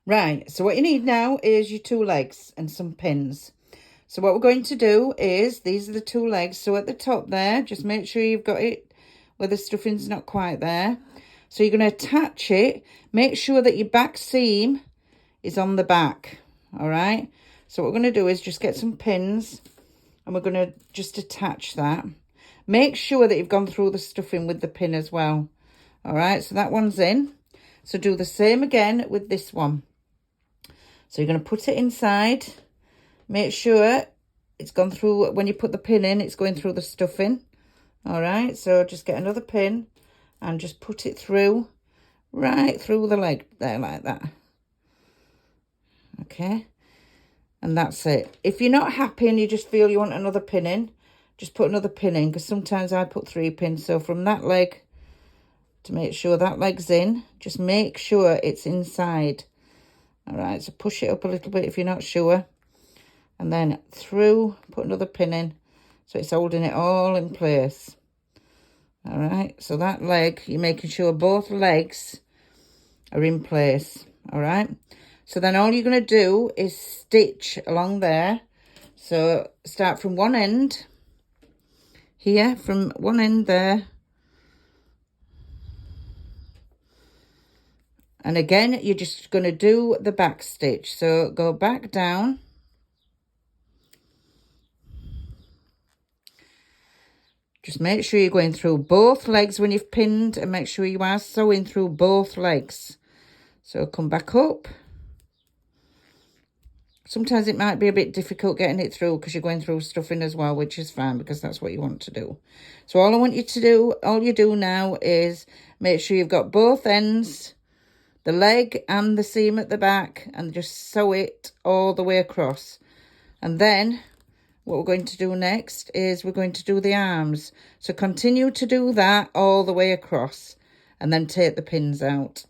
Right, so what you need now is your two legs and some pins. So what we're going to do is, these are the two legs. So at the top there, just make sure you've got it where the stuffing's not quite there. So you're going to attach it. Make sure that your back seam is on the back, all right? So what we're going to do is just get some pins and we're going to just attach that. Make sure that you've gone through the stuffing with the pin as well, all right? So that one's in. So do the same again with this one. So you're going to put it inside. Make sure it's gone through, when you put the pin in, it's going through the stuffing. All right, so just get another pin and just put it through, right through the leg there like that. Okay, and that's it. If you're not happy and you just feel you want another pin in, just put another pin in, because sometimes I put 3 pins. So from that leg, to make sure that leg's in, just make sure it's inside. All right, so push it up a little bit if you're not sure. And then through, put another pin in, so it's holding it all in place. All right, so that leg, you're making sure both legs are in place. All right, so then all you're going to do is stitch along there. So start from one end here, from one end there. And again, you're just going to do the back stitch. So go back down. Just make sure you're going through both legs when you've pinned, and make sure you are sewing through both legs. So come back up. Sometimes it might be a bit difficult getting it through because you're going through stuffing as well, which is fine because that's what you want to do. So all I want you to do, all you do now is make sure you've got both ends, the leg and the seam at the back, and just sew it all the way across. And then what we're going to do next is we're going to do the arms. So continue to do that all the way across and then take the pins out.